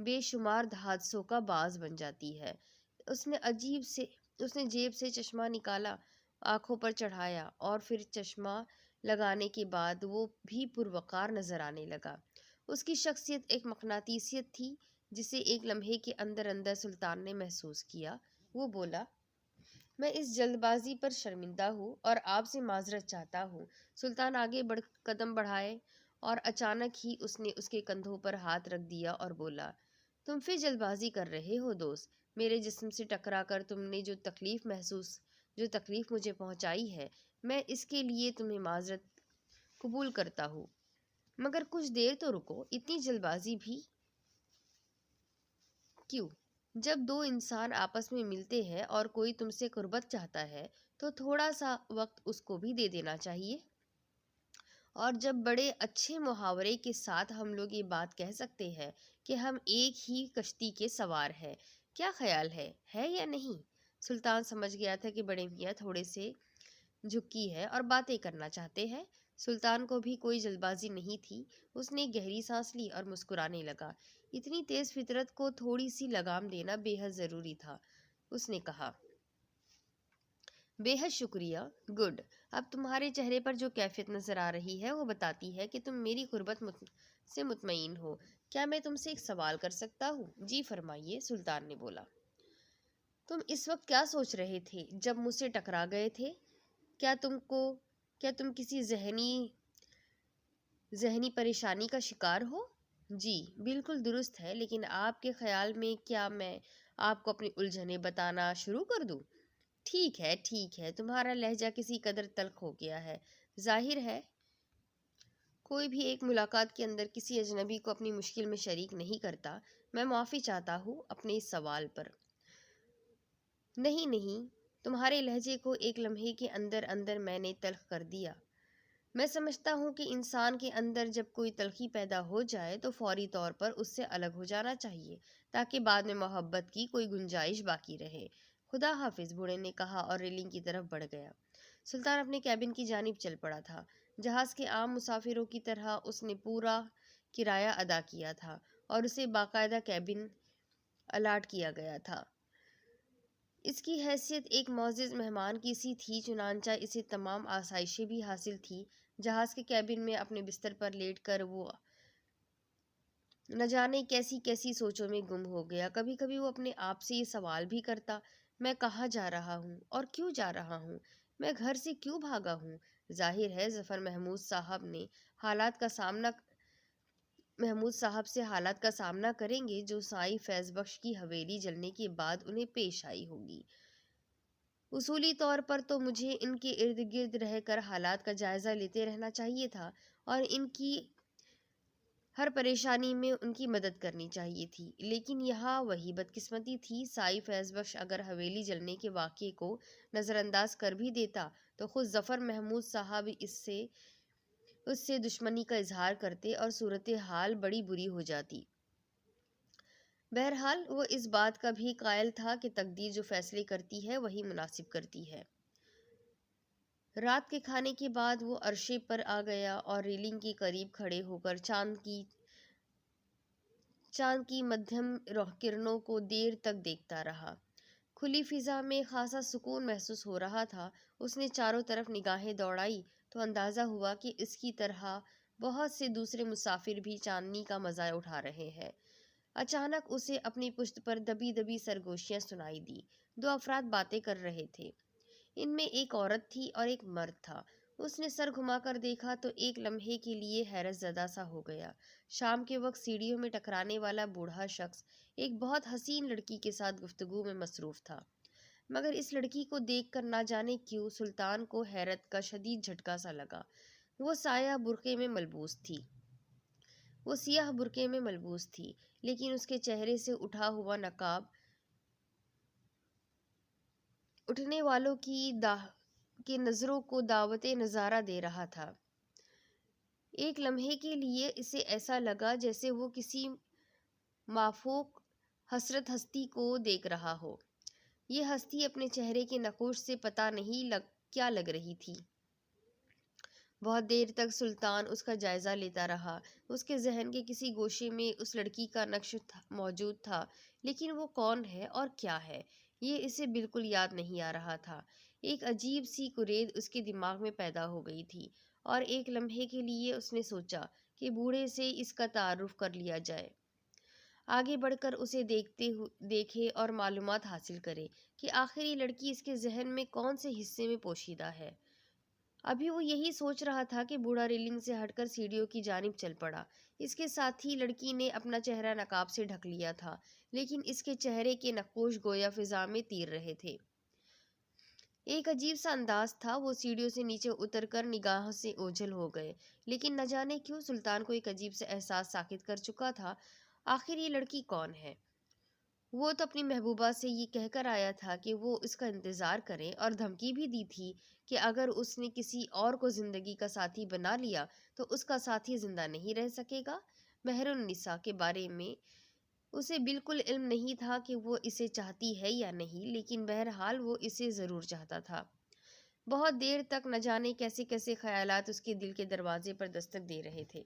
بے شمار حادثوں کا باعث بن جاتی ہے۔ اس نے جیب سے چشمہ نکالا، آنکھوں پر چڑھایا اور پھر چشمہ لگانے کے بعد وہ بھی پروقار نظر آنے لگا۔ اس کی شخصیت ایک مقناطیسیت تھی جسے ایک لمحے کے اندر اندر سلطان نے محسوس کیا۔ وہ بولا، میں اس جلد بازی پر شرمندہ ہوں اور آپ سے معذرت چاہتا ہوں۔ سلطان آگے قدم بڑھائے اور اچانک ہی اس نے اس کے کندھوں پر ہاتھ رکھ دیا اور بولا، تم پھر جلد بازی کر رہے ہو دوست۔ میرے جسم سے ٹکرا کر تم نے جو تکلیف مجھے پہنچائی ہے، میں اس کے لیے تمہیں معذرت قبول کرتا ہوں، مگر کچھ دیر تو رکو، اتنی جلد بازی بھی کیوں؟ جب دو انسان آپس میں ملتے ہیں اور کوئی تم سے قربت چاہتا ہے تو تھوڑا سا وقت اس کو بھی دے دینا چاہیے۔ اور جب بڑے اچھے محاورے کے ساتھ ہم لوگ یہ بات کہہ سکتے ہیں کہ ہم ایک ہی کشتی کے سوار ہیں، کیا خیال ہے یا نہیں؟ سلطان سمجھ گیا تھا کہ بڑے میاں تھوڑے سے جھکی ہے اور باتیں کرنا چاہتے ہیں۔ سلطان کو بھی کوئی جلد بازی نہیں تھی۔ اس نے گہری سانس لی اور مسکرانے لگا۔ اتنی تیز فطرت کو تھوڑی سی لگام دینا بے حد ضروری تھا۔ اس نے کہا، بے حد شکریہ، گڈ۔ اب تمہارے چہرے پر جو کیفیت نظر آ رہی ہے وہ بتاتی ہے کہ تم میری قربت سے مطمئن ہو۔ کیا میں تم سے ایک سوال کر سکتا ہوں؟ جی فرمائیے، سلطان نے بولا۔ تم اس وقت کیا سوچ رہے تھے جب مجھ سے ٹکرا گئے تھے؟ کیا تم کسی ذہنی پریشانی کا شکار ہو؟ جی بالکل درست ہے، لیکن آپ کے خیال میں کیا میں آپ کو اپنی الجھنیں بتانا شروع کر دوں؟ ٹھیک ہے، تمہارا لہجہ کسی قدر تلخ ہو گیا ہے۔ ظاہر ہے کوئی بھی ایک ملاقات کے اندر کسی اجنبی کو اپنی مشکل میں شریک نہیں کرتا۔ میں معافی چاہتا ہوں اپنے اس سوال پر۔ نہیں، تمہارے لہجے کو ایک لمحے کے اندر اندر میں نے تلخ کر دیا۔ میں سمجھتا ہوں کہ انسان کے اندر جب کوئی تلخی پیدا ہو جائے تو فوری طور پر اس سے الگ ہو جانا چاہیے تاکہ بعد میں محبت کی کوئی گنجائش باقی رہے۔ خدا حافظ، بوڑھے نے کہا اور ریلنگ کی طرف بڑھ گیا۔ سلطان اپنے کیبن کی جانب چل پڑا تھا۔ جہاز کے عام مسافروں کی طرح اس نے پورا کرایہ ادا کیا تھا اور اسے باقاعدہ کیبن الاٹ کیا گیا تھا۔ اس کی حیثیت ایک معزز مہمان کی سی تھی، چنانچہ اسے تمام آسائشیں بھی حاصل تھی۔ جہاز کے کیبن میں اپنے بستر پر لیٹ کر وہ نہ جانے کیسی سوچوں میں گم ہو گیا۔ کبھی کبھی وہ اپنے آپ سے یہ سوال بھی کرتا، میں کہاں جا رہا ہوں اور کیوں جا رہا ہوں؟ میں گھر سے کیوں بھاگا ہوں؟ ظاہر ہے ظفر محمود صاحب سے حالات کا سامنا کریں گے جو سائیں فیض بخش کی حویلی جلنے کے بعد انہیں پیش آئی ہوگی۔ اصولی طور پر تو مجھے ان کے ارد گرد رہ کر حالات کا جائزہ لیتے رہنا چاہیے تھا اور ان کی ہر پریشانی میں ان کی مدد کرنی چاہیے تھی، لیکن یہاں وہی بدقسمتی تھی۔ سائیں فیض بخش اگر حویلی جلنے کے واقعے کو نظر انداز کر بھی دیتا تو خود ظفر محمود صاحب اس سے دشمنی کا اظہار کرتے اور صورتحال بڑی بری ہو جاتی۔ بہرحال وہ اس بات کا بھی قائل تھا کہ تقدیر جو فیصلے کرتی ہے وہی مناسب کرتی ہے۔ رات کے کھانے کے بعد وہ عرشے پر آ گیا اور ریلنگ کے قریب کھڑے ہو کر چاند کی مدھم کرنوں کو دیر تک دیکھتا رہا۔ کھلی فضا میں خاصا سکون محسوس ہو رہا تھا۔ اس نے چاروں طرف نگاہیں دوڑائی تو اندازہ ہوا کہ اس کی طرح بہت سے دوسرے مسافر بھی چاندنی کا مزہ اٹھا رہے ہیں۔ اچانک اسے اپنی پشت پر دبی دبی سرگوشیاں سنائی دی۔ دو افراد باتیں کر رہے تھے۔ ان میں ایک عورت تھی اور ایک مرد تھا۔ اس نے سر گھما کر دیکھا تو ایک لمحے کے لیے حیرت زدہ سا ہو گیا۔ شام کے وقت سیڑھیوں میں ٹکرانے والا بوڑھا شخص ایک بہت حسین لڑکی کے ساتھ گفتگو میں مصروف تھا، مگر اس لڑکی کو دیکھ کر نہ جانے کیوں سلطان کو حیرت کا شدید جھٹکا سا لگا۔ وہ سیاہ برقعے میں ملبوس تھی، لیکن اس کے چہرے سے اٹھا ہوا نقاب اٹھنے والوں کی نظروں کو دعوت نظارہ دے رہا تھا۔ ایک لمحے کے لیے اسے ایسا لگا جیسے وہ کسی مافوق حسرت ہستی کو دیکھ رہا ہو۔ یہ ہستی اپنے چہرے کے نقوش سے پتہ نہیں کیا لگ رہی تھی۔ بہت دیر تک سلطان اس کا جائزہ لیتا رہا۔ اس کے ذہن کے کسی گوشے میں اس لڑکی کا نقش موجود تھا، لیکن وہ کون ہے اور کیا ہے یہ اسے بالکل یاد نہیں آ رہا تھا۔ ایک عجیب سی کرید اس کے دماغ میں پیدا ہو گئی تھی، اور ایک لمحے کے لیے اس نے سوچا کہ بوڑھے سے اس کا تعارف کر لیا جائے، آگے بڑھ کر اسے دیکھے اور معلومات حاصل کرے کہ آخر یہ لڑکی اس کے ذہن میں کون سے حصے میں پوشیدہ ہے۔ ابھی وہ یہی سوچ رہا تھا کہ بوڑھا ریلنگ سے ہٹ کر سیڑھیوں کی جانب چل پڑا۔ اس کے ساتھ ہی لڑکی نے اپنا چہرہ نقاب سے ڈھک لیا تھا، لیکن اس کے چہرے کے نقوش گویا فضا میں تیر رہے تھے۔ ایک عجیب سا انداز تھا۔ وہ سیڑھیوں سے نیچے اتر کر نگاہ سے اوجھل ہو گئے، لیکن نہ جانے کیوں سلطان کو ایک عجیب سا احساس ساکت کر چکا تھا۔ آخر یہ لڑکی کون ہے؟ وہ تو اپنی محبوبہ سے یہ کہہ کر آیا تھا کہ وہ اس کا انتظار کرے، اور دھمکی بھی دی تھی کہ اگر اس نے کسی اور کو زندگی کا ساتھی بنا لیا تو اس کا ساتھی زندہ نہیں رہ سکے گا۔ مہر النساء کے بارے میں اسے بالکل علم نہیں تھا کہ وہ اسے چاہتی ہے یا نہیں، لیکن بہرحال وہ اسے ضرور چاہتا تھا۔ بہت دیر تک نہ جانے کیسے کیسے خیالات اس کے دل کے دروازے پر دستک دے رہے تھے۔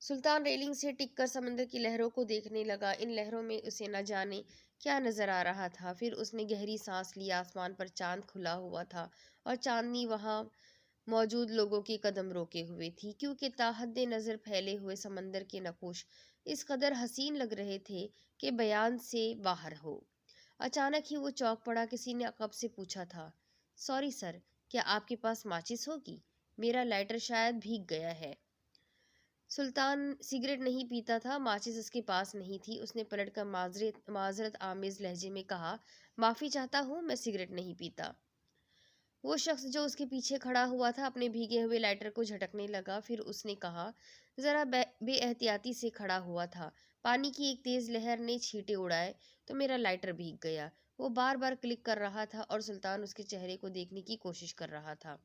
سلطان ریلنگ سے ٹک کر سمندر کی لہروں کو دیکھنے لگا۔ ان لہروں میں اسے نہ جانے کیا نظر آ رہا تھا۔ پھر اس نے گہری سانس لی۔ آسمان پر چاند کھلا ہوا تھا، اور چاندنی وہاں موجود لوگوں کے قدم روکے ہوئے تھی، کیونکہ تاحد نظر پھیلے ہوئے سمندر کے نقوش اس قدر حسین لگ رہے تھے کہ بیان سے باہر ہو۔ اچانک ہی وہ چونک پڑا۔ کسی نے عقب سے پوچھا تھا، سوری سر، کیا آپ کے پاس ماچس ہوگی؟ میرا لائٹر شاید بھیگ گیا ہے۔ سلطان سگریٹ نہیں پیتا تھا، ماچس اس کے پاس نہیں تھی۔ اس نے پلٹ کر معذرت آمیز لہجے میں کہا، معافی چاہتا ہوں، میں سگریٹ نہیں پیتا۔ وہ شخص جو اس کے پیچھے کھڑا ہوا تھا اپنے بھیگے ہوئے لائٹر کو جھٹکنے لگا۔ پھر اس نے کہا، ذرا بے احتیاطی سے کھڑا ہوا تھا، پانی کی ایک تیز لہر نے چھینٹے اڑائے تو میرا لائٹر بھیگ گیا۔ وہ بار بار کلک کر رہا تھا، اور سلطان اس کے چہرے کو دیکھنے کی کوشش کر رہا تھا۔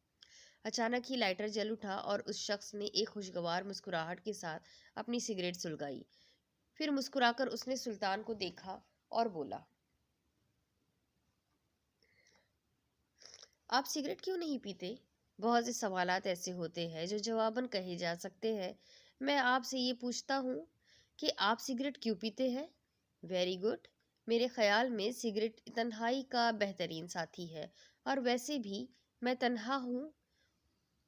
اچانک ہی لائٹر جل اٹھا، اور اس شخص نے ایک خوشگوار مسکراہٹ کے ساتھ اپنی سگریٹ سلگائی۔ پھر مسکرا کر اس نے سلطان کو دیکھا اور بولا، آپ سگریٹ کیوں نہیں پیتے؟ بہت سے سوالات ایسے ہوتے ہیں جو جواباً کہے جا سکتے ہیں۔ میں آپ سے یہ پوچھتا ہوں کہ آپ سگریٹ کیوں پیتے ہیں؟ Very good. میرے خیال میں سگریٹ تنہائی کا بہترین ساتھی ہے، اور ویسے بھی میں تنہا ہوں،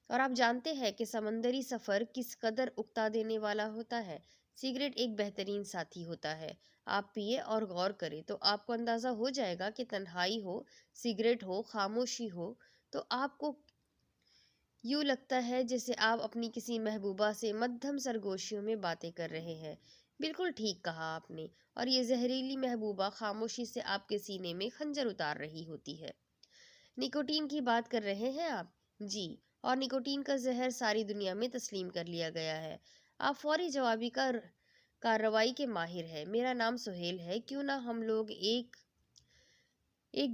اور آپ جانتے ہیں کہ سمندری سفر کس قدر اکتا دینے والا ہوتا ہے۔ سگریٹ ایک بہترین ساتھی ہوتا ہے۔ آپ پیے اور غور کریں تو آپ کو اندازہ ہو جائے گا کہ تنہائی ہو، سگریٹ ہو، خاموشی ہو، تو آپ کو یوں لگتا ہے جیسے آپ اپنی کسی محبوبہ سے مدھم سرگوشیوں میں باتیں کر رہے ہیں۔ بالکل ٹھیک کہا آپ نے، اور یہ زہریلی محبوبہ خاموشی سے آپ کے سینے میں خنجر اتار رہی ہوتی ہے۔ نکوٹین کی بات کر رہے ہیں آپ؟ جی، اور نکوٹین کا زہر ساری دنیا میں تسلیم کر لیا گیا ہے۔ آپ فوری جوابی کارروائی کے ماہر ہیں۔ میرا نام سہیل ہے، کیوں نہ ہم لوگ ایک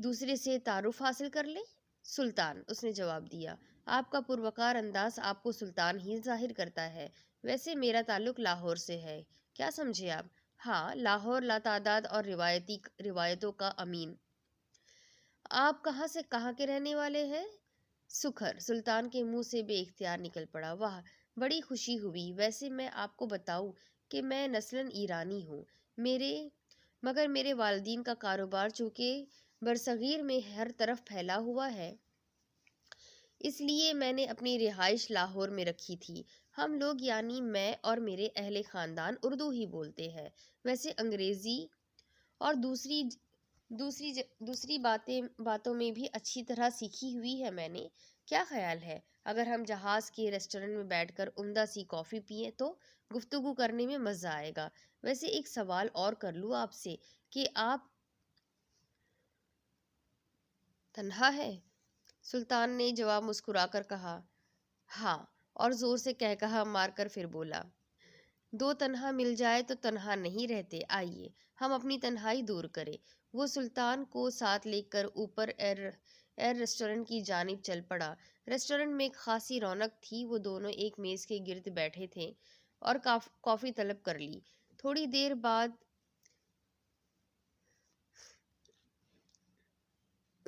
دوسرے سے تعارف حاصل کر لیں؟ سلطان، اس نے جواب دیا۔ آپ کا پروقار انداز آپ کو سلطان ہی ظاہر کرتا ہے۔ ویسے میرا تعلق لاہور سے ہے، کیا سمجھے آپ؟ ہاں، لاہور لاتعداد اور روایتوں کا امین۔ آپ کہاں سے کہاں کے رہنے والے ہیں؟ سکھر۔ سلطان کے منہ سے بے اختیار نکل پڑا، واہ، بڑی خوشی ہوئی۔ ویسے میں آپ کو بتاؤں کہ میں نسلاً ایرانی ہوں، مگر میرے والدین کا کاروبار چونکہ برصغیر میں ہر طرف پھیلا ہوا ہے، اس لیے میں نے اپنی رہائش لاہور میں رکھی تھی۔ ہم لوگ یعنی میں اور میرے اہل خاندان اردو ہی بولتے ہیں۔ ویسے انگریزی اور دوسری باتوں میں بھی اچھی طرح سیکھی ہوئی ہے میں نے۔ کیا خیال ہے اگر ہم جہاز کے ریسٹورنٹ میں بیٹھ کر عمدہ سی کافی پئیں تو گفتگو کرنے میں مزہ آئے گا۔ ویسے ایک سوال اور کر لوں آپ سے کہ آپ تنہا ہے؟ سلطان نے جواب مسکرا کر کہا، ہاں، اور زور سے کہا مار کر پھر بولا، دو تنہا مل جائے تو تنہا نہیں رہتے، آئیے ہم اپنی تنہائی دور کریں۔ وہ سلطان کو ساتھ لے کر اوپر ایئر ریسٹورنٹ کی جانب چل پڑا۔ ریسٹورنٹ میں ایک خاصی رونق تھی۔ وہ دونوں ایک میز کے گرد بیٹھے تھے اور کافی طلب کر لی۔ تھوڑی دیر بعد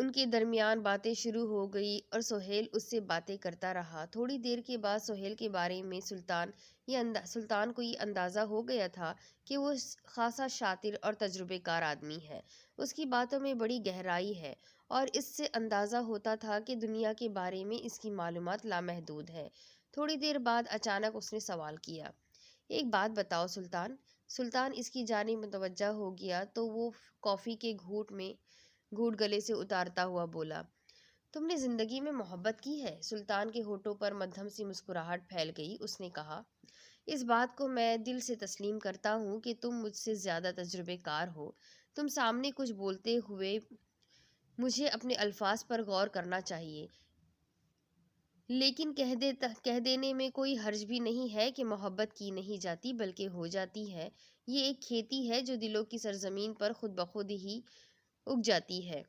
ان کے درمیان باتیں شروع ہو گئی اور سہیل اس سے باتیں کرتا رہا۔ تھوڑی دیر کے بعد سہیل کے بارے میں سلطان کو یہ اندازہ ہو گیا تھا کہ وہ خاصا شاطر اور تجربے کار آدمی ہے۔ اس کی باتوں میں بڑی گہرائی ہے اور اس سے اندازہ ہوتا تھا کہ دنیا کے بارے میں اس کی معلومات لامحدود ہے۔ تھوڑی دیر بعد اچانک اس نے سوال کیا، ایک بات بتاؤ سلطان۔ سلطان اس کی جانب متوجہ ہو گیا تو وہ کافی کے گھونٹ گلے سے اتارتا ہوا بولا، تم نے زندگی میں محبت کی ہے؟ سلطان کے ہونٹوں پر مدھم سی مسکراہٹ پھیل گئی۔ اس نے کہا، اس بات کو میں دل سے تسلیم کرتا ہوں کہ تم مجھ سے زیادہ تجربے کار ہو۔ تم سامنے کچھ بولتے ہوئے مجھے اپنے الفاظ پر غور کرنا چاہیے، لیکن کہہ دینے میں کوئی حرج بھی نہیں ہے کہ محبت کی نہیں جاتی بلکہ ہو جاتی ہے۔ یہ ایک کھیتی ہے جو دلوں کی سرزمین پر خود بخود ہی اگ جاتی ہے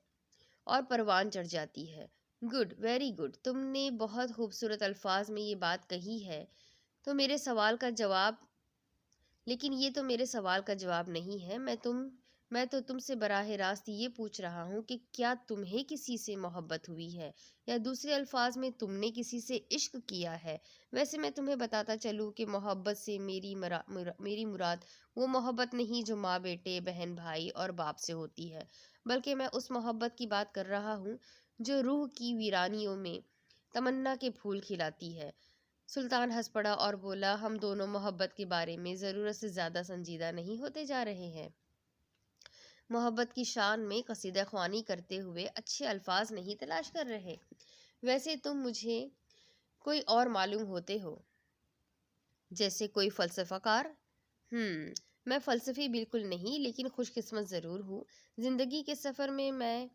اور پروان چڑھ جاتی ہے۔ گڈ، ویری گڈ، تم نے بہت خوبصورت الفاظ میں یہ بات کہی ہے۔ لیکن یہ تو میرے سوال کا جواب نہیں ہے۔ میں تو تم سے براہ راست یہ پوچھ رہا ہوں کہ کیا تمہیں کسی سے محبت ہوئی ہے، یا دوسرے الفاظ میں تم نے کسی سے عشق کیا ہے؟ ویسے میں تمہیں بتاتا چلوں کہ محبت سے میری مراد وہ محبت نہیں جو ماں بیٹے، بہن بھائی اور باپ سے ہوتی ہے، بلکہ میں اس محبت کی بات کر رہا ہوں جو روح کی ویرانیوں میں تمنا کے پھول کھلاتی ہے۔ سلطان ہنس پڑا اور بولا، ہم دونوں محبت کے بارے میں ضرورت سے زیادہ سنجیدہ نہیں ہوتے جا رہے ہیں؟ محبت کی شان میں قصیدہ خوانی کرتے ہوئے اچھے الفاظ نہیں تلاش کر رہے؟ ویسے تم مجھے کوئی اور معلوم ہوتے ہو، جیسے کوئی فلسفہ کار؟ میں فلسفی بالکل نہیں، لیکن خوش قسمت ضرور ہوں۔ زندگی کے سفر میں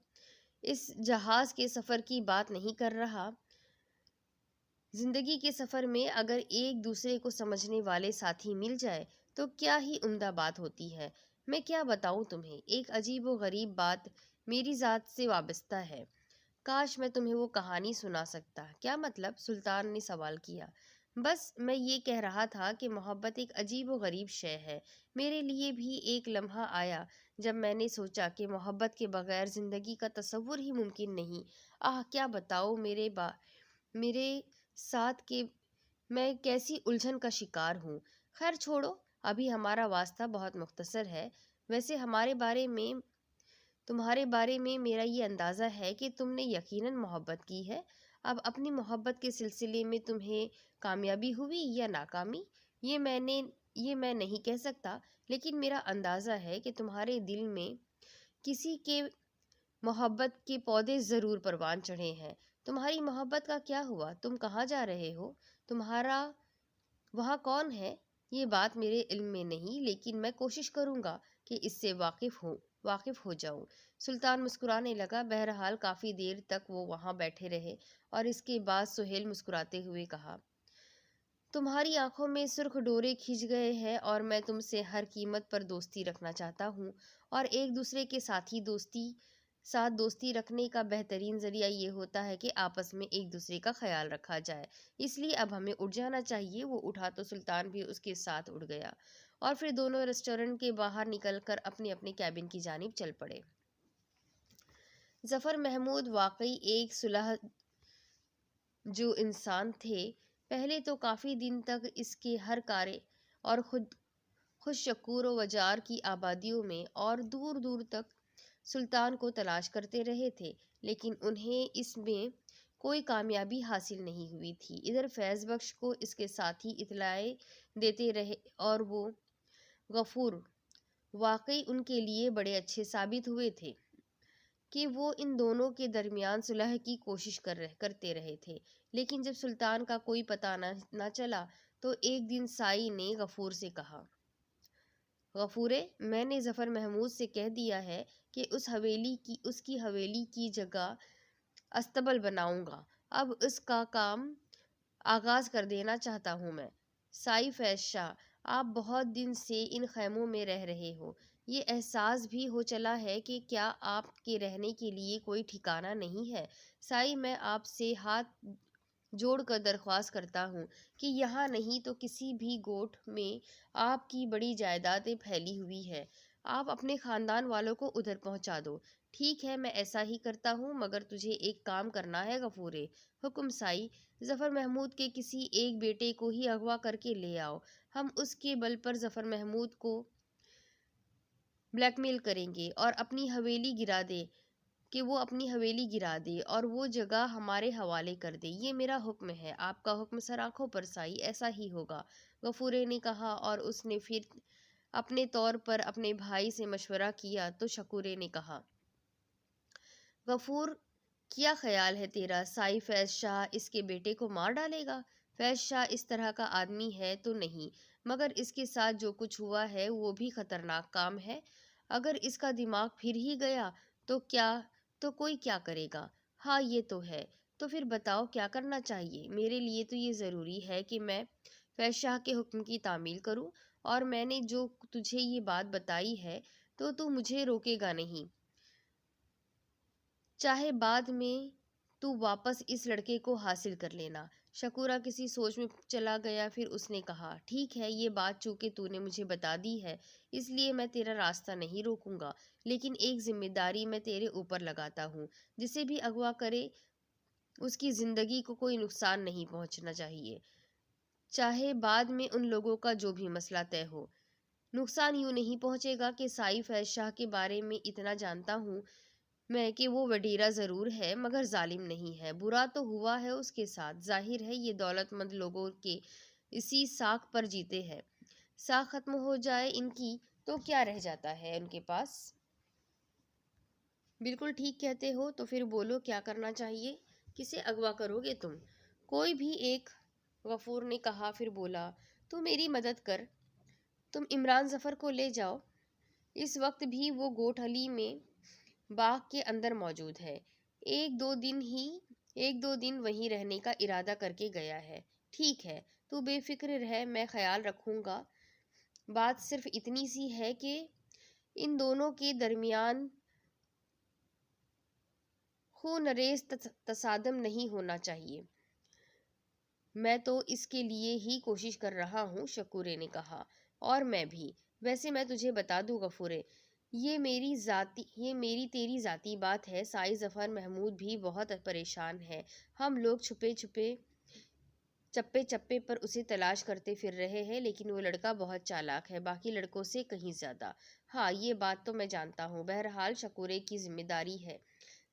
اس جہاز کے سفر کی بات نہیں کر رہا۔ زندگی کے سفر میں اگر ایک دوسرے کو سمجھنے والے ساتھی مل جائے تو کیا ہی عمدہ بات ہوتی ہے۔ میں کیا بتاؤں تمہیں، ایک عجیب و غریب بات میری ذات سے وابستہ ہے۔ کاش میں تمہیں وہ کہانی سنا سکتا۔ کیا مطلب؟ سلطان نے سوال کیا۔ بس میں یہ کہہ رہا تھا کہ محبت ایک عجیب و غریب شے ہے۔ میرے لیے بھی ایک لمحہ آیا جب میں نے سوچا کہ محبت کے بغیر زندگی کا تصور ہی ممکن نہیں۔ کیا بتاؤ میرے ساتھ کہ میں کیسی الجھن کا شکار ہوں۔ خیر چھوڑو، ابھی ہمارا واسطہ بہت مختصر ہے۔ ویسے تمہارے بارے میں میرا یہ اندازہ ہے کہ تم نے یقیناً محبت کی ہے۔ اب اپنی محبت کے سلسلے میں تمہیں کامیابی ہوئی یا ناکامی، یہ میں نہیں کہہ سکتا، لیکن میرا اندازہ ہے کہ تمہارے دل میں کسی کے محبت کے پودے ضرور پروان چڑھے ہیں۔ تمہاری محبت کا کیا ہوا؟ تم کہاں جا رہے ہو؟ تمہارا وہاں کون ہے؟ یہ بات میرے علم میں نہیں، لیکن میں کوشش کروں گا کہ اس سے واقف ہو جاؤں۔ سلطان مسکرانے لگا۔ بہرحال کافی دیر تک وہ وہاں بیٹھے رہے اور اس کے بعد سہیل مسکراتے ہوئے کہا، تمہاری آنکھوں میں سرخ ڈورے کھنچ گئے ہیں اور میں تم سے ہر قیمت پر دوستی رکھنا چاہتا ہوں، اور ایک دوسرے کے ساتھ دوستی رکھنے کا بہترین ذریعہ یہ ہوتا ہے کہ آپس میں ایک دوسرے کا خیال رکھا جائے۔ اس لیے اب ہمیں اٹھ جانا چاہیے۔ وہ اٹھا تو سلطان بھی اس کے ساتھ اٹھ گیا اور پھر دونوں ریسٹورنٹ کے باہر نکل کر اپنے اپنے کیبن کی جانب چل پڑے۔ ظفر محمود واقعی ایک صلح جو انسان تھے۔ پہلے تو کافی دن تک اس کے ہر کارے اور خود شکور و وجار کی آبادیوں میں اور دور دور تک سلطان کو تلاش کرتے رہے تھے، لیکن انہیں اس میں کوئی کامیابی حاصل نہیں ہوئی تھی۔ ادھر فیض بخش کو اس کے ساتھی اطلاعیں دیتے رہے اور وہ غفور واقعی ان کے لیے بڑے اچھے ثابت ہوئے تھے کہ وہ ان دونوں کے درمیان صلح کی کوشش کرتے رہے تھے۔ لیکن جب سلطان کا کوئی پتہ نہ چلا تو ایک دن سائی نے غفور سے کہا، غفورے، میں نے ظفر محمود سے کہہ دیا ہے کہ اس کی حویلی کی جگہ استبل بناؤں گا۔ اب اس کا کام آغاز کر دینا چاہتا ہوں میں۔ سائی فیض شاہ، آپ بہت دن سے ان خیموں میں رہ رہے ہو، یہ احساس بھی ہو چلا ہے کہ کیا آپ کے رہنے کے لیے کوئی ٹھکانہ نہیں ہے؟ سائی، میں آپ سے ہاتھ جوڑ کر درخواست کرتا ہوں کہ یہاں نہیں تو کسی بھی گوٹھ میں آپ کی بڑی جائیدادیں پھیلی ہوئی ہیں، آپ اپنے خاندان والوں کو ادھر پہنچا دو۔ ٹھیک ہے، میں ایسا ہی کرتا ہوں، مگر تجھے ایک کام کرنا ہے غفورے۔ حکم سائی۔ ظفر محمود کے کسی ایک بیٹے کو ہی اغوا کر کے لے آؤ، ہم اس کے بل پر ظفر محمود کو بلیک میل کریں گے اور اپنی حویلی گرا دے کہ وہ اپنی حویلی گرا دے اور وہ جگہ ہمارے حوالے کر دے۔ یہ میرا حکم ہے۔ آپ کا حکم سر آنکھوں پر سائی، ایسا ہی ہوگا، غفورے نے کہا، اور اس نے پھر اپنے طور پر اپنے بھائی سے مشورہ کیا تو شکورے نے کہا، غفور، کیا خیال ہے تیرا؟ سائی فیض شاہ اس کے بیٹے کو مار ڈالے گا؟ فیض شاہ اس طرح کا آدمی ہے تو نہیں، مگر اس کے ساتھ جو کچھ ہوا ہے وہ بھی خطرناک کام ہے۔ اگر اس کا دماغ پھر ہی گیا تو کوئی کیا کرے گا؟ ہاں یہ تو ہے۔ تو پھر بتاؤ کیا کرنا چاہیے؟ میرے لیے تو یہ ضروری ہے کہ میں فیض شاہ کے حکم کی تعمیل کروں، اور میں نے جو تجھے یہ بات بتائی ہے تو مجھے روکے گا نہیں، چاہے بعد میں تو واپس اس لڑکے کو حاصل کر لینا۔ شکورہ کسی سوچ میں چلا گیا، پھر اس نے کہا، ٹھیک ہے، یہ بات چونکہ تو نے مجھے بتا دی ہے اس لیے میں تیرا راستہ نہیں روکوں گا، لیکن ایک ذمہ داری میں تیرے اوپر لگاتا ہوں، جسے بھی اغوا کرے اس کی زندگی کو کوئی نقصان نہیں پہنچنا چاہیے، چاہے بعد میں ان لوگوں کا جو بھی مسئلہ طے ہو۔ نقصان یوں نہیں پہنچے گا کہ سائی فیض شاہ کے بارے میں اتنا جانتا ہوں میں کہ وہ وڈیرا ضرور ہے مگر ظالم نہیں ہے۔ برا تو ہوا ہے اس کے ساتھ، ظاہر ہے یہ دولت مند لوگوں کے اسی ساکھ پر جیتے ہیں، ساکھ ختم ہو جائے ان کی تو کیا رہ جاتا ہے ان کے پاس؟ بالکل ٹھیک کہتے ہو، تو پھر بولو کیا کرنا چاہیے؟ کسے اغوا کرو گے تم؟ کوئی بھی ایک، غفور نے کہا، پھر بولا، تو میری مدد کر، تم عمران ظفر کو لے جاؤ، اس وقت بھی وہ گوٹھ علی میں باغ کے اندر موجود ہے، ایک دو دن وہیں رہنے کا ارادہ کر کے گیا ہے۔ ٹھیک ہے، تو بے فکر رہ، میں خیال رکھوں گا۔ بات صرف اتنی سی ہے کہ ان دونوں کے درمیان خونریز تصادم نہیں ہونا چاہیے۔ میں تو اس کے لیے ہی کوشش کر رہا ہوں، شکورے نے کہا، اور میں بھی۔ ویسے میں تجھے بتا دوں غفورے، یہ میری تیری ذاتی بات ہے، سائی ظفر محمود بھی بہت پریشان ہے، ہم لوگ چپے چپے پر اسے تلاش کرتے پھر رہے ہیں، لیکن وہ لڑکا بہت چالاک ہے، باقی لڑکوں سے کہیں زیادہ۔ ہاں یہ بات تو میں جانتا ہوں۔ بہرحال شکورے کی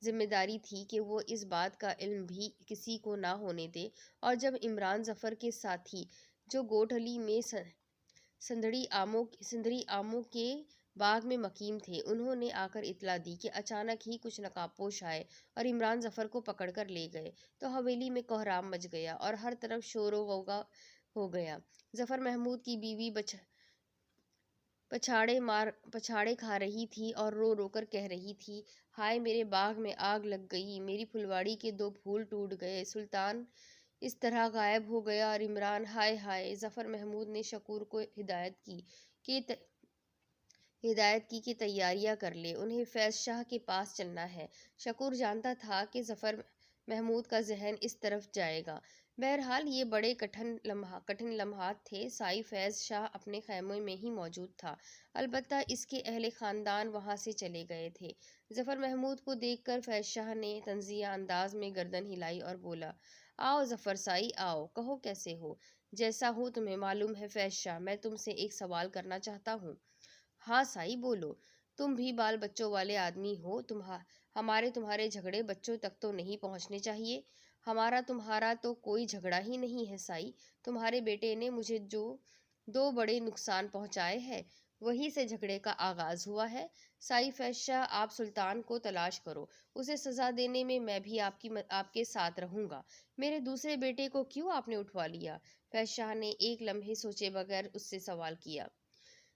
ذمہ داری تھی کہ وہ اس بات کا علم بھی کسی کو نہ ہونے دے، اور جب عمران ظفر کے ساتھی جو گوٹھ علی میں سندھڑی آموں کے باغ میں مقیم تھے، انہوں نے آ کر اطلاع دی کہ اچانک ہی کچھ نقابپوش آئے اور عمران ظفر کو پکڑ کر لے گئے، تو حویلی میں کوہرام مچ گیا اور ہر طرف شور و غوغا ہو گیا۔ ظفر محمود کی بیوی پچھاڑے کھا رہی تھی اور رو رو کر کہہ رہی تھی، ہائے میرے باغ میں آگ لگ گئی، میری پھلواڑی کے 2 پھول ٹوٹ گئے، سلطان اس طرح غائب ہو گیا، اور عمران، ہائے ہائے۔ ظفر محمود نے شکور کو ہدایت کی کہ تیاریاں کر لے، انہیں فیض شاہ کے پاس چلنا ہے۔ شکور جانتا تھا کہ ظفر محمود کا ذہن اس طرف جائے گا۔ بہرحال یہ بڑے کٹھن لمحات تھے۔ سائی فیض شاہ اپنے خیمے میں ہی موجود تھا، البتہ اس کے اہل خاندان وہاں سے چلے گئے تھے۔ ظفر محمود کو دیکھ کر فیض شاہ نے طنزیہ انداز میں گردن ہلائی اور بولا، آؤ ظفر سائی، آؤ، کہو کیسے ہو؟ جیسا ہوں تمہیں معلوم ہے فیض شاہ، میں تم سے ایک سوال کرنا چاہتا ہوں۔ ہاں سائی بولو، تم بھی بال بچوں والے آدمی ہو، تمہارے جھگڑے بچوں تک تو نہیں پہنچنے چاہیے۔ ہمارا تمہارا تو کوئی جھگڑا ہی نہیں ہے سائی، تمہارے بیٹے نے مجھے جو 2 بڑے نقصان پہنچائے ہیں وہیں سے جھگڑے کا آغاز ہوا ہے۔ سائی فیض شاہ، آپ سلطان کو تلاش کرو، اسے سزا دینے میں میں بھی آپ کے ساتھ رہوں گا۔ میرے دوسرے بیٹے کو کیوں آپ نے اٹھوا لیا؟ فیض شاہ نے ایک لمحے سوچے بغیر اس سے سوال کیا۔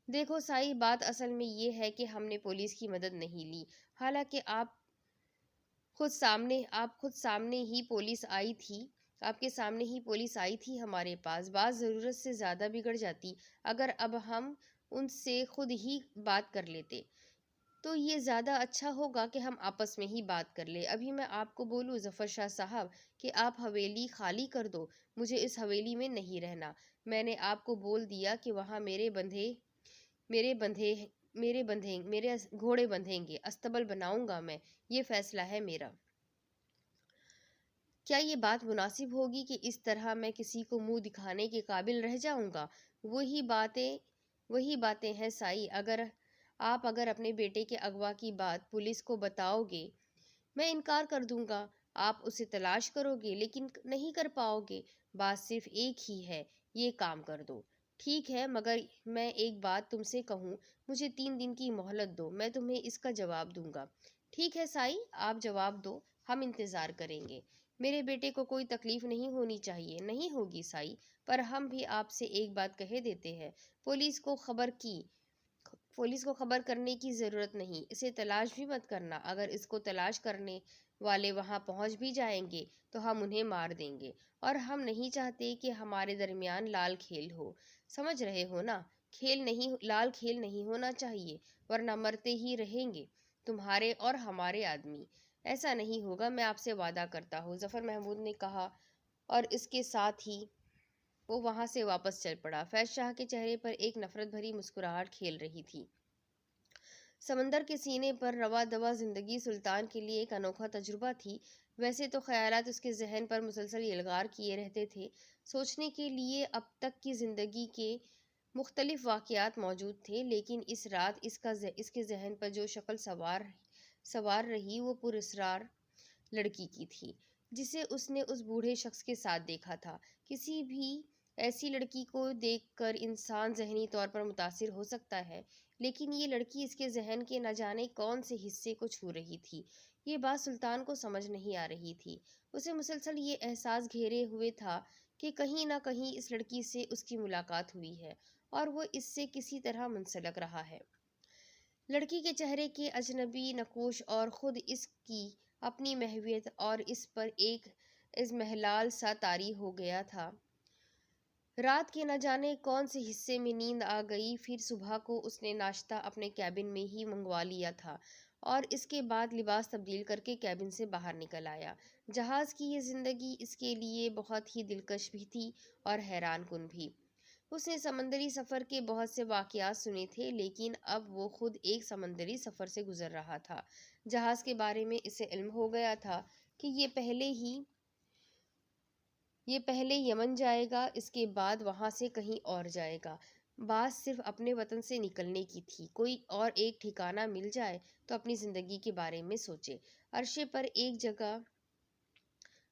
دیکھو سائی، بات اصل میں یہ ہے کہ ہم نے پولیس کی مدد نہیں لی، حالانکہ آپ کے سامنے ہی پولیس آئی تھی ہمارے پاس، بات ضرورت سے زیادہ بگڑ جاتی اگر اب ہم ان سے خود ہی بات کر لیتے، تو یہ زیادہ اچھا ہوگا کہ ہم آپس میں ہی بات کر لیں۔ ابھی میں آپ کو بولوں ظفر شاہ صاحب کہ آپ حویلی خالی کر دو، مجھے اس حویلی میں نہیں رہنا، میں نے آپ کو بول دیا کہ وہاں میرے بندھے میرے گھوڑے بندھیں گے، استبل بناؤں گا میں، یہ فیصلہ ہے میرا۔ کیا یہ بات مناسب ہوگی کہ اس طرح میں کسی کو منہ دکھانے کے قابل رہ جاؤں گا؟ وہی باتیں ہیں سائی، اگر اپنے بیٹے کے اغوا کی بات پولیس کو بتاؤ گے، میں انکار کر دوں گا۔ آپ اسے تلاش کرو گے لیکن نہیں کر پاؤ گے۔ بات صرف ایک ہی ہے، یہ کام کر دو۔ ٹھیک ہے، مگر میں ایک بات تم سے کہوں، مجھے 3 دن کی مہلت دو، میں تمہیں اس کا جواب دوں گا۔ ٹھیک ہے سائی، آپ جواب دو، ہم انتظار کریں گے۔ میرے بیٹے کو کوئی تکلیف نہیں ہونی چاہیے۔ نہیں ہوگی سائی، پر ہم بھی آپ سے ایک بات کہہ دیتے ہیں، پولیس کو خبر کرنے کی ضرورت نہیں، اسے تلاش بھی مت کرنا۔ اگر اس کو تلاش کرنے والے وہاں پہنچ بھی جائیں گے تو ہم انہیں مار دیں گے، اور ہم نہیں چاہتے کہ ہمارے درمیان لال کھیل ہو۔ سمجھ رہے ہو نا؟ لال کھیل نہیں ہونا چاہیے، ورنہ مرتے ہی رہیں گے تمہارے اور ہمارے آدمی۔ ایسا نہیں ہوگا، میں آپ سے وعدہ کرتا ہوں، ظفر محمود نے کہا، اور اس کے ساتھ ہی وہ وہاں سے واپس چل پڑا۔ فیض شاہ کے چہرے پر ایک نفرت بھری مسکراہٹ کھیل رہی تھی۔ سمندر کے سینے پر رواں دواں زندگی سلطان کے لیے ایک انوکھا تجربہ تھی۔ ویسے تو خیالات اس کے ذہن پر مسلسل یلغار کیے رہتے تھے، سوچنے کے لیے اب تک کی زندگی کے مختلف واقعات موجود تھے، لیکن اس رات اس کے ذہن پر جو شکل سوار رہی وہ پراسرار لڑکی کی تھی، جسے اس نے اس بوڑھے شخص کے ساتھ دیکھا تھا۔ کسی بھی ایسی لڑکی کو دیکھ کر انسان ذہنی طور پر متاثر ہو سکتا ہے، لیکن یہ لڑکی اس کے ذہن کے نہ جانے کون سے حصے کو چھو رہی تھی، یہ بات سلطان کو سمجھ نہیں آ رہی تھی۔ اسے مسلسل یہ احساس گھیرے ہوئے تھا کہ کہیں نہ کہیں اس لڑکی سے اس کی ملاقات ہوئی ہے، اور وہ اس سے کسی طرح منسلک رہا ہے۔ لڑکی کے چہرے کے اجنبی نقوش اور خود اس کی اپنی محویت اور اس پر ایک اضمحلال سا طاری ہو گیا تھا۔ رات کے نہ جانے کون سے حصے میں نیند آ گئی۔ پھر صبح کو اس نے ناشتہ اپنے کیبن میں ہی منگوا لیا تھا، اور اس کے بعد لباس تبدیل کر کے کیبن سے باہر نکل آیا۔ جہاز کی یہ زندگی اس کے لیے بہت ہی دلکش بھی تھی اور حیران کن بھی۔ اس نے سمندری سفر کے بہت سے واقعات سنے تھے، لیکن اب وہ خود ایک سمندری سفر سے گزر رہا تھا۔ جہاز کے بارے میں اسے علم ہو گیا تھا کہ یہ پہلے یمن جائے گا، اس کے بعد وہاں سے کہیں اور جائے گا۔ بات صرف اپنے وطن سے نکلنے کی تھی، کوئی اور ایک ٹھکانہ مل جائے تو اپنی زندگی کے بارے میں سوچے۔ عرصے پر ایک جگہ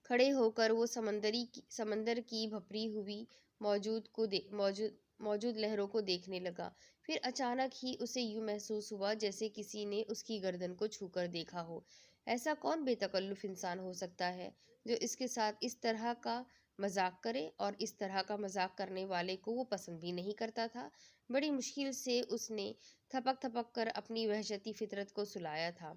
کھڑے ہو کر وہ سمندر کی بھری ہوئی موجود لہروں کو دیکھنے لگا۔ پھر اچانک ہی اسے یوں محسوس ہوا جیسے کسی نے اس کی گردن کو چھو کر دیکھا ہو۔ ایسا کون بے تکلف انسان ہو سکتا ہے جو اس کے ساتھ اس طرح کا مذاق کرے، اور اس طرح کا مذاق کرنے والے کو وہ پسند بھی نہیں کرتا تھا۔ بڑی مشکل سے اس نے تھپک تھپک کر اپنی وحشتی فطرت کو سلایا تھا۔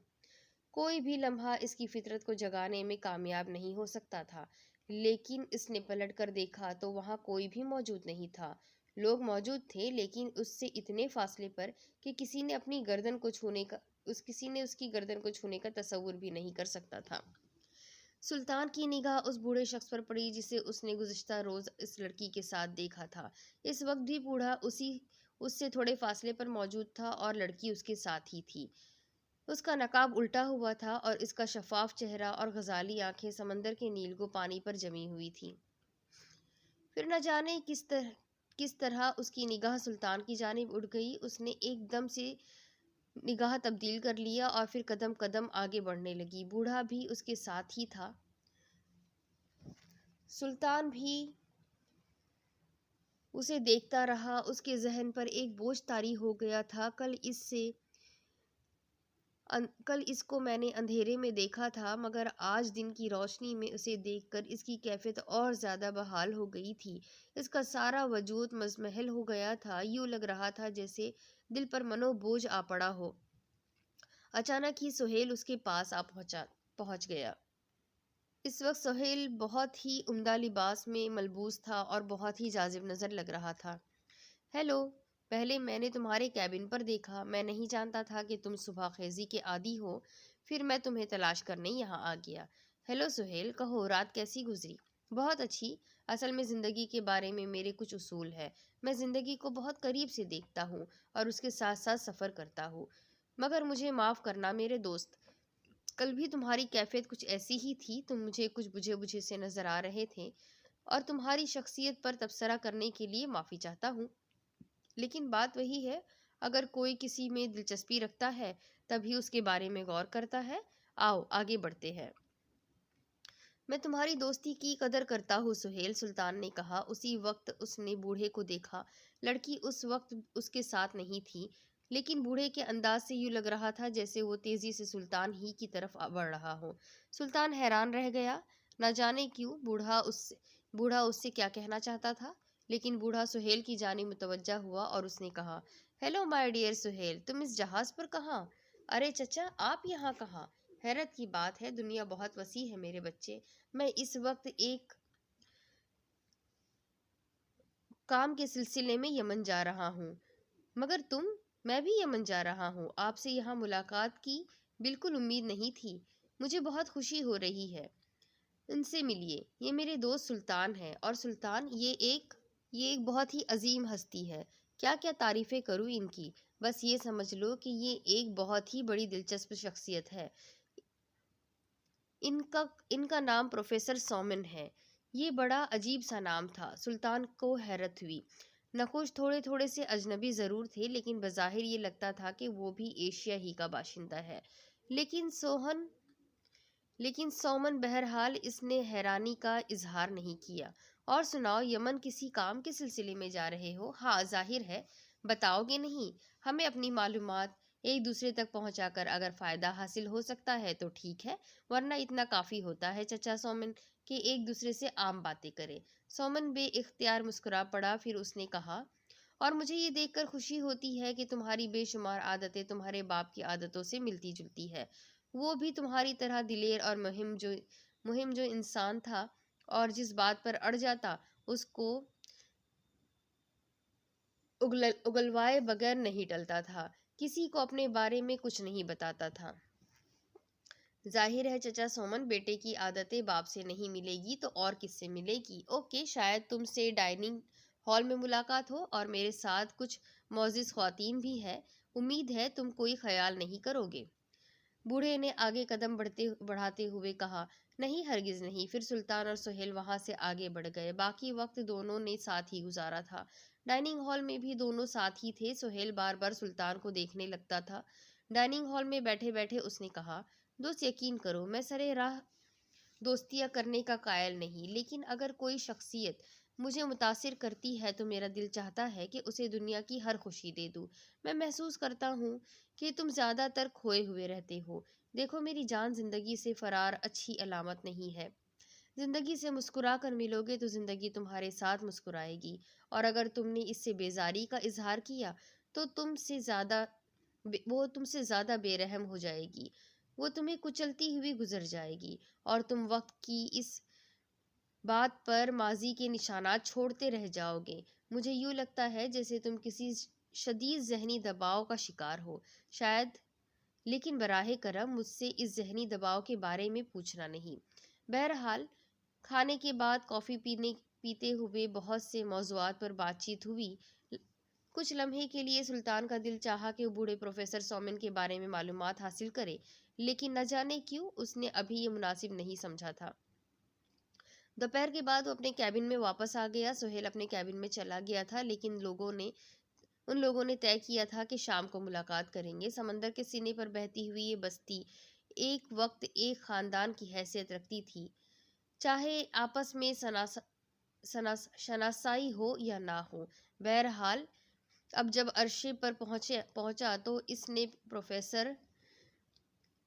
کوئی بھی لمحہ اس کی فطرت کو جگانے میں کامیاب نہیں ہو سکتا تھا، لیکن اس نے پلٹ کر دیکھا تو وہاں کوئی بھی موجود نہیں تھا۔ لوگ موجود تھے، لیکن اس سے اتنے فاصلے پر کہ کسی نے اس کی گردن کو چھونے کا تصور بھی نہیں کر سکتا تھا۔ سلطان کی نگاہ اس بوڑھے شخص پر پڑی جسے اس نے گزشتہ روز اس لڑکی کے ساتھ دیکھا تھا۔ اس وقت بھی بوڑھا اس سے تھوڑے فاصلے پر موجود تھا، اور لڑکی اس کے ساتھ ہی تھی۔ اس کا نقاب الٹا ہوا تھا، اور اس کا شفاف چہرہ اور غزالی آنکھیں سمندر کے نیلگوں پانی پر جمی ہوئی تھیں۔ پھر نہ جانے کس طرح اس کی نگاہ سلطان کی جانب اٹھ گئی۔ اس نے ایک دم سے نگاہ تبدیل کر لیا اور پھر قدم قدم آگے بڑھنے لگی۔ بوڑھا بھی اس کے ساتھ ہی تھا۔ سلطان بھی اسے دیکھتا رہا۔ اس کے ذہن پر ایک بوجھ طاری ہو گیا تھا۔ کل اس کو میں نے اندھیرے میں دیکھا تھا، مگر آج دن کی روشنی میں اسے دیکھ کر اس کی کیفیت اور زیادہ بحال ہو گئی تھی۔ اس کا سارا وجود مضمحل ہو گیا تھا، یوں لگ رہا تھا جیسے دل پر منو بوجھ آ پڑا ہو۔ اچانک ہی سہیل اس کے پاس پہنچ گیا۔ اس وقت سہیل بہت ہی عمدہ لباس میں ملبوس تھا اور بہت ہی جاذب نظر لگ رہا تھا۔ ہیلو، پہلے میں نے تمہارے کیبن پر دیکھا، میں نہیں جانتا تھا کہ تم صبح خیزی کے عادی ہو، پھر میں تمہیں تلاش کرنے یہاں آ گیا۔ ہیلو سہیل، کہو رات کیسی گزری؟ بہت اچھی، اصل میں زندگی کے بارے میں میرے کچھ اصول ہیں۔ میں زندگی کو بہت قریب سے دیکھتا ہوں اور اس کے ساتھ ساتھ سفر کرتا ہوں۔ مگر مجھے معاف کرنا میرے دوست، کل بھی تمہاری کیفیت کچھ ایسی ہی تھی، تم مجھے کچھ بجھے بجھے سے نظر آ رہے تھے اور تمہاری شخصیت پر تبصرہ کرنے کے لیے معافی چاہتا ہوں۔ لیکن بات وہی ہے، اگر کوئی کسی میں دلچسپی رکھتا ہے تبھی اس کے بارے میں غور کرتا ہے۔ آؤ آگے بڑھتے ہیں۔ میں تمہاری دوستی کی قدر کرتا ہوں سہیل، سلطان نے کہا۔ اسی وقت اس نے بوڑھے کو دیکھا۔ لڑکی اس وقت اس کے ساتھ نہیں تھی، لیکن بوڑھے کے انداز سے یوں لگ رہا تھا جیسے وہ تیزی سے سلطان ہی کی طرف بڑھ رہا ہو۔ سلطان حیران رہ گیا، نہ جانے کیوں بوڑھا اس سے کیا کہنا چاہتا تھا، لیکن بوڑھا سہیل کی جانب متوجہ ہوا اور اس نے کہا، ہیلو مائی ڈیئر سہیل، تم اس جہاز پر کہاں؟ ارے چچا، آپ یہاں کہاں؟ حیرت کی بات ہے، دنیا بہت وسیع ہے میرے بچے۔ میں اس وقت ایک کام کے سلسلے میں یمن جا رہا ہوں۔ مگر تم؟ میں بھی یمن جا رہا ہوں۔ آپ سے یہاں ملاقات کی بالکل امید نہیں تھی۔ مجھے بہت خوشی ہو رہی ہے۔ ان سے ملیے، یہ میرے دوست سلطان ہے، اور سلطان یہ ایک بہت ہی عظیم ہستی ہے۔ کیا کیا تعریفیں کروں ان کی، بس یہ سمجھ لو کہ یہ ایک بہت ہی بڑی دلچسپ شخصیت ہے۔ ان کا نام پروفیسر سومن ہے۔ یہ بڑا عجیب سا نام تھا۔ سلطان کو حیرت ہوئی۔ نقوش تھوڑے تھوڑے سے اجنبی ضرور تھے، لیکن بظاہر یہ لگتا تھا کہ وہ بھی ایشیا ہی کا باشندہ ہے۔ لیکن سومن بہرحال اس نے حیرانی کا اظہار نہیں کیا۔ اور سناؤ، یمن کسی کام کے سلسلے میں جا رہے ہو؟ ہاں، ظاہر ہے۔ بتاؤ گے نہیں؟ ہمیں اپنی معلومات ایک دوسرے تک پہنچا کر اگر فائدہ حاصل ہو سکتا ہے تو ٹھیک ہے، ورنہ اتنا کافی ہوتا ہے چچا سومن کہ ایک دوسرے سے عام باتیں کرے۔ سومن بے اختیار مسکرا پڑا، پھر اس نے کہا، اور مجھے یہ دیکھ کر خوشی ہوتی ہے کہ تمہاری بے شمار عادتیں تمہارے باپ کی عادتوں سے ملتی جلتی ہے۔ وہ بھی تمہاری طرح دلیر اور مہم جو انسان تھا، اور جس بات پر اڑ جاتا اس کو اگلوائے بغیر نہیں ٹلتا تھا، کسی کو اپنے بارے میں کچھ نہیں بتاتا تھا۔ ظاہر ہے چچا سومن، بیٹے کی عادتیں باپ سے نہیں ملے گی تو اور کس سے ملے گی؟ اوکے، شاید تم سے ڈائننگ ہال میں ملاقات ہو، اور میرے ساتھ کچھ معزز خواتین بھی ہیں۔ امید ہے تم کوئی خیال نہیں کرو گے۔ بوڑھے نے آگے قدم بڑھاتے ہوئے کہا، نہیں ہرگز نہیں۔ پھر سلطان اور سہیل وہاں سے آگے بڑھ گئے۔ باقی وقت دونوں نے ساتھ ہی گزارا تھا۔ ڈائننگ ہال میں بھی دونوں ساتھ ہی تھے۔ سہیل بار بار سلطان کو دیکھنے لگتا تھا۔ ڈائننگ ہال میں بیٹھے بیٹھے اس نے کہا، دوست یقین کرو، میں سرے راہ دوستیاں کرنے کا قائل نہیں، لیکن اگر کوئی شخصیت مجھے متاثر کرتی ہے تو میرا دل چاہتا ہے کہ اسے دنیا کی ہر خوشی دے دوں۔ میں محسوس کرتا ہوں کہ تم زیادہ تر کھوئے ہوئے رہتے ہو۔ دیکھو میری جان، زندگی سے فرار اچھی علامت نہیں ہے۔ زندگی سے مسکرا کر ملو گے تو زندگی تمہارے ساتھ مسکرائے گی، اور اگر تم نے اس سے بیزاری کا اظہار کیا تو وہ تم سے زیادہ بے رحم ہو جائے گی۔ وہ تمہیں کچلتی ہوئی گزر جائے گی، اور تم وقت کی اس بات پر ماضی کے نشانات چھوڑتے رہ جاؤ گے۔ مجھے یوں لگتا ہے جیسے تم کسی شدید ذہنی دباؤ کا شکار ہو، شاید، لیکن براہ کرم مجھ سے اس ذہنی دباؤ کے بارے میں پوچھنا نہیں۔ بہرحال کھانے کے بعد کافی پیتے ہوئے بہت سے موضوعات پر بات چیت ہوئی۔ کچھ لمحے کے لیے سلطان کا دل چاہا کہ وہ بوڑھے پروفیسر سومن کے بارے میں معلومات حاصل کرے، لیکن نہ جانے کیوں اس نے ابھی یہ مناسب نہیں سمجھا تھا۔ دوپہر کے بعد وہ اپنے کیبن میں واپس آ گیا۔ سہیل اپنے کیبن میں چلا گیا تھا، لیکن ان لوگوں نے طے کیا تھا کہ شام کو ملاقات کریں گے۔ سمندر کے سینے پر بہتی ہوئی یہ بستی ایک وقت ایک خاندان کی حیثیت رکھتی تھی، چاہے آپس میں شناسائی ہو یا نہ ہو۔ بہرحال اب جب عرشے پر پہنچا تو اس نے پروفیسر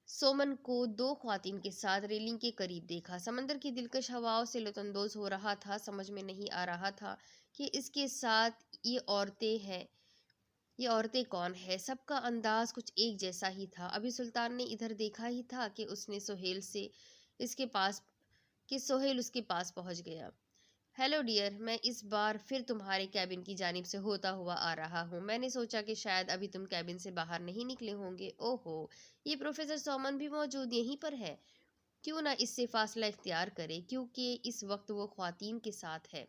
سومن کو دو خواتین کے ساتھ ریلنگ کے قریب دیکھا۔ سمندر کی دلکش ہواؤں سے لطف اندوز ہو رہا تھا۔ سمجھ میں نہیں آ رہا تھا کہ اس کے ساتھ یہ عورتیں کون ہیں۔ سب کا انداز کچھ ایک جیسا ہی تھا۔ ابھی سلطان نے ادھر دیکھا ہی تھا کہ سہیل اس کے پاس پہنچ گیا۔ ہیلو ڈیئر، میں اس بار پھر تمہارے کیبن کی جانب سے ہوتا ہوا آ رہا ہوں۔ میں نے سوچا کہ شاید ابھی تم کیبن سے باہر نہیں نکلے ہوں گے۔ اوہو، یہ پروفیسر سومن بھی موجود یہیں پر ہے؟ کیوں نہ اس سے فاصلہ اختیار کرے، کیونکہ اس وقت وہ خواتین کے ساتھ ہے۔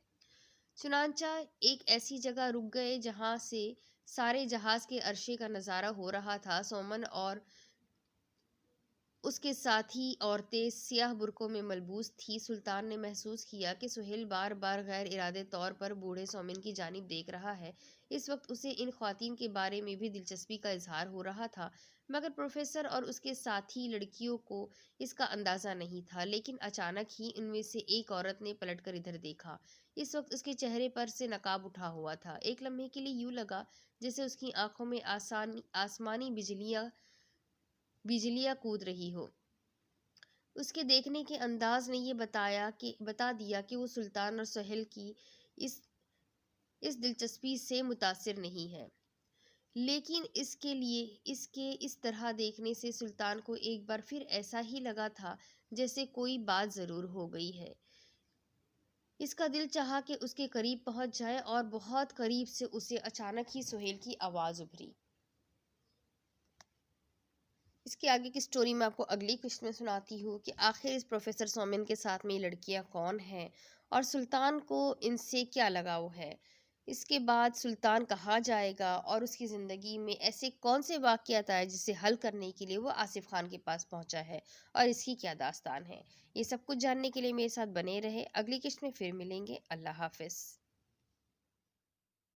چنانچہ ایک ایسی جگہ رک گئے جہاں سے سارے جہاز کے عرصے کا نظارہ ہو رہا تھا۔ سومن اور اس کے ساتھی عورتیں سیاہ برقعوں میں ملبوس تھیں۔ سلطان نے محسوس کیا کہ سہیل بار بار غیر ارادی طور پر بوڑھے سومن کی جانب دیکھ رہا ہے۔ اس وقت اسے ان خواتین کے بارے میں بھی دلچسپی کا اظہار ہو رہا تھا، مگر پروفیسر اور اس کے ساتھی لڑکیوں کو اس کا اندازہ نہیں تھا۔ لیکن اچانک ہی ان میں سے ایک عورت نے پلٹ کر ادھر دیکھا۔ اس وقت اس کے چہرے پر سے نقاب اٹھا ہوا تھا۔ ایک لمحے کے لیے یوں لگا جیسے اس کی آنکھوں میں آسمانی بجلیاں کود رہی ہو۔ اس کے دیکھنے کے انداز نے یہ بتا دیا کہ وہ سلطان اور سہیل کی اس دلچسپی سے متاثر نہیں ہے۔ لیکن اس کے اس طرح دیکھنے سے سلطان کو ایک بار پھر ایسا ہی لگا تھا جیسے کوئی بات ضرور ہو گئی ہے۔ اس کا دل چاہا کہ اس کے قریب پہنچ جائے، اور بہت قریب سے اسے اچانک ہی سہیل کی آواز ابھری۔ اس کے آگے کی سٹوری میں آپ کو اگلی قسط میں سناتی ہوں کہ آخر اس پروفیسر سومن کے ساتھ میں یہ لڑکیاں کون ہیں اور سلطان کو ان سے کیا لگاؤ ہے۔ اس کے بعد سلطان کہاں جائے گا اور اس کی زندگی میں ایسے کون سے واقعات آئے جسے حل کرنے کے لیے وہ آصف خان کے پاس پہنچا ہے، اور اس کی کیا داستان ہے۔ یہ سب کچھ جاننے کے لیے میرے ساتھ بنے رہے۔ اگلی قسط میں پھر ملیں گے۔ اللہ حافظ۔